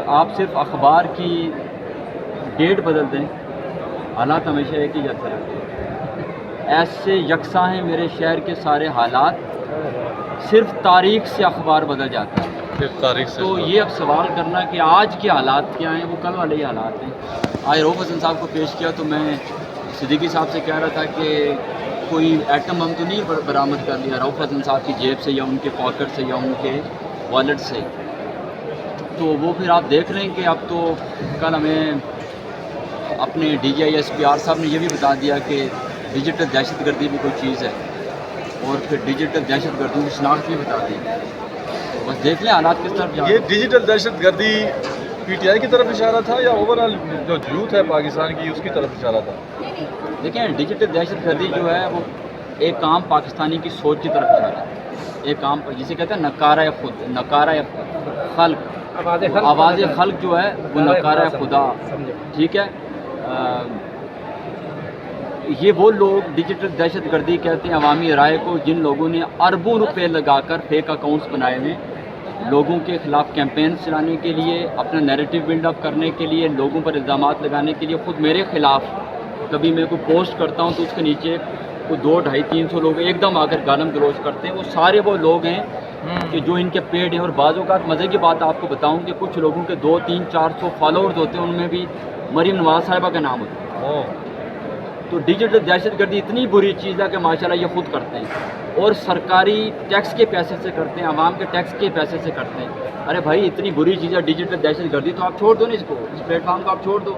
آپ صرف اخبار کی ڈیٹ بدل دیں، حالات ہمیشہ ایک ہی جیسے رہتے ہیں۔ ایسے یکساں ہیں میرے شہر کے سارے حالات، صرف تاریخ سے اخبار بدل جاتا ہے۔ صرف تاریخ سے تو یہ اب سوال کرنا کہ آج کے حالات کیا ہیں، وہ کل والے ہی حالات ہیں۔ آج رؤف حسن صاحب کو پیش کیا تو میں صدیقی صاحب سے کہہ رہا تھا کہ کوئی ایٹم بم تو نہیں برآمد کر لیا رؤف حسن صاحب کی جیب سے یا ان کے پاکٹ سے یا ان کے والٹ سے، تو وہ پھر آپ دیکھ رہے ہیں کہ اب تو کل ہمیں اپنے D G I S P R صاحب نے یہ بھی بتا دیا کہ ڈیجیٹل دہشت گردی بھی کوئی چیز ہے، اور پھر ڈیجیٹل دہشت گردوں کی شناخت بھی بتا دی۔ بس دیکھ لیں حالات کس طرف جا رہے یہ ہیں۔ ڈیجیٹل دہشت گردی پی ٹی آئی کی طرف اشارہ تھا یا اوور آل جو یوتھ ہے پاکستان کی اس کی طرف اشارہ تھا؟ دیکھیں ڈیجیٹل دہشت گردی جو ہے وہ ایک عام پاکستانی کی سوچ کی طرف اشارہ ہے، ایک عام جسے کہتے ہیں نکارہ خود، نکارہ خلق، آواز خلق جو ہے وہ نکارہ خدا، ٹھیک ہے۔ یہ وہ لوگ ڈیجیٹل دہشت گردی کہتے ہیں عوامی رائے کو، جن لوگوں نے اربوں روپے لگا کر فیک اکاؤنٹس بنائے ہوئے لوگوں کے خلاف کیمپین چلانے کے لیے، اپنا نیریٹو بلڈ اپ کرنے کے لیے، لوگوں پر الزامات لگانے کے لیے۔ خود میرے خلاف کبھی میں کوئی پوسٹ کرتا ہوں تو اس کے نیچے کوئی 200, 250, 300 لوگ ایک دم آ کر گالم گلوچ کرتے ہیں۔ وہ سارے وہ لوگ ہیں کہ جو ان کے پیڈ ہیں، اور بعض اوقات مزے کی بات آپ کو بتاؤں کہ کچھ لوگوں کے 200, 300, 400 فالوورز ہوتے ہیں، ان میں بھی مریم نواز صاحبہ کا نام ہوتا ہے۔ تو ڈیجیٹل دہشت گردی اتنی بری چیز ہے کہ ماشاءاللہ یہ خود کرتے ہیں، اور سرکاری ٹیکس کے پیسے سے کرتے ہیں، عوام کے ٹیکس کے پیسے سے کرتے ہیں۔ ارے بھائی اتنی بری چیز ہے ڈیجیٹل دہشت گردی، تو آپ چھوڑ دو نا اس کو، اس پلیٹ فارم کو آپ چھوڑ دو۔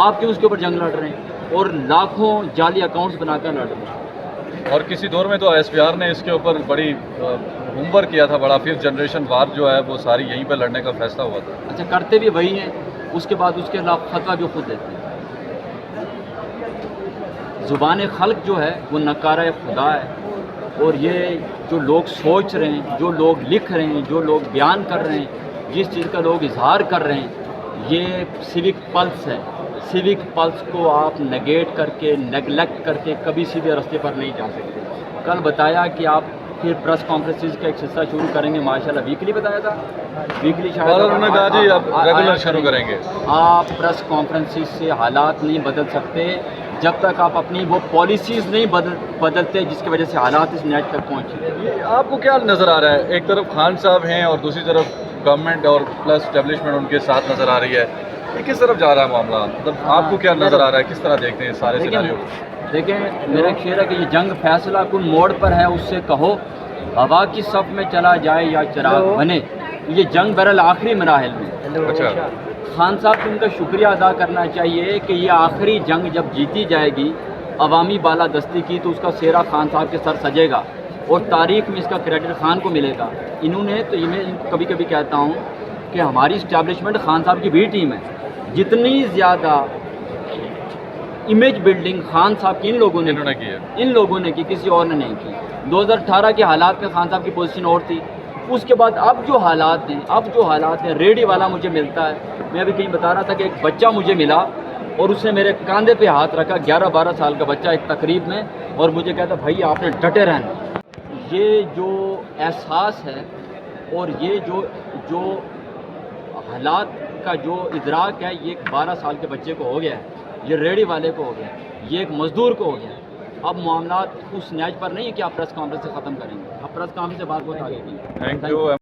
آپ کیوں اس کے اوپر جنگ لڑ رہے ہیں اور لاکھوں جعلی اکاؤنٹس بنا کر لڑ رہے ہیں؟ اور کسی دور میں تو ایس پی آر نے اس کے اوپر بڑی ہومورک کیا تھا، بڑا ففتھ جنریشن وار جو ہے وہ ساری یہیں پہ لڑنے کا فیصلہ ہوا تھا۔ اچھا کرتے بھی وہی ہیں، اس کے بعد اس کے خلاف فتویٰ بھی خود دیتے ہیں۔ زبان خلق جو ہے وہ نکارہ خدا ہے، اور یہ جو لوگ سوچ رہے ہیں، جو لوگ لکھ رہے ہیں، جو لوگ بیان کر رہے ہیں، جس چیز کا لوگ اظہار کر رہے ہیں، یہ سیوک پلس ہے۔ سیوک پلس کو آپ نگیٹ کر کے، نیگلیکٹ کر کے کبھی سیدھے راستے پر نہیں جا سکتے۔ کل بتایا کہ آپ پھر پریس کانفرنسز کا ایک سلسلہ شروع کریں گے، ماشاءاللہ ویکلی بتایا تھا، ویکلی اور انہوں نے کہا جی اب ریگولر شروع کریں گے۔ آپ پریس کانفرنسز سے حالات نہیں بدل سکتے جب تک آپ اپنی وہ پالیسیز نہیں بدلتے جس کی وجہ سے حالات اس نیٹ تک پہنچے۔ آپ کو کیا نظر آ رہا ہے؟ ایک طرف خان صاحب ہیں اور دوسری طرف گورنمنٹ اور پلس اسٹیبلشمنٹ ان کے ساتھ نظر آ رہی ہے، یہ کس طرف جا رہا ہے معاملہ؟ مطلب آپ کو کیا نظر آ رہا ہے، کس طرح دیکھتے ہیں سارے سیناریو؟ دیکھیں میرا ایک شعر ہے کہ یہ جنگ فیصلہ کن موڑ پر ہے، اس سے کہو ہوا کی صف میں چلا جائے یا چراغ بنے۔ یہ جنگ برال آخری مراحل میں۔ اچھا، خان صاحب کو ان کا شکریہ ادا کرنا چاہیے کہ یہ آخری جنگ جب جیتی جائے گی عوامی بالادستی کی، تو اس کا سہرا خان صاحب کے سر سجے گا، اور تاریخ میں اس کا کریڈٹ خان کو ملے گا۔ انہوں نے تو یہ میں کبھی کبھی کہتا ہوں کہ ہماری اسٹیبلشمنٹ خان صاحب کی بھی ٹیم ہے، جتنی زیادہ امیج بلڈنگ خان صاحب کی ان لوگوں نے کی، کسی اور نے نہیں کی۔ 2018 کے حالات میں خان صاحب کی پوزیشن اور تھی، اس کے بعد اب جو حالات ہیں ریڈی والا مجھے ملتا ہے۔ میں ابھی کہیں بتا رہا تھا کہ ایک بچہ مجھے ملا اور اس نے میرے کاندھے پہ ہاتھ رکھا، 11-12 سال کا بچہ، ایک تقریب میں، اور مجھے کہتا بھائی آپ نے ڈٹے رہنا۔ یہ جو احساس ہے اور یہ جو حالات کا جو ادراک ہے، یہ ایک 12 سال کے بچے کو ہو گیا ہے، یہ ریڈی والے کو ہو گیا، یہ ایک مزدور کو ہو گیا۔ اب معاملات اس نیچ پر نہیں ہے کہ آپ پریس کانفرنس سے ختم کریں گے، آپ پریس کانفرنس سے بات بہت آگے کی۔ Thank you.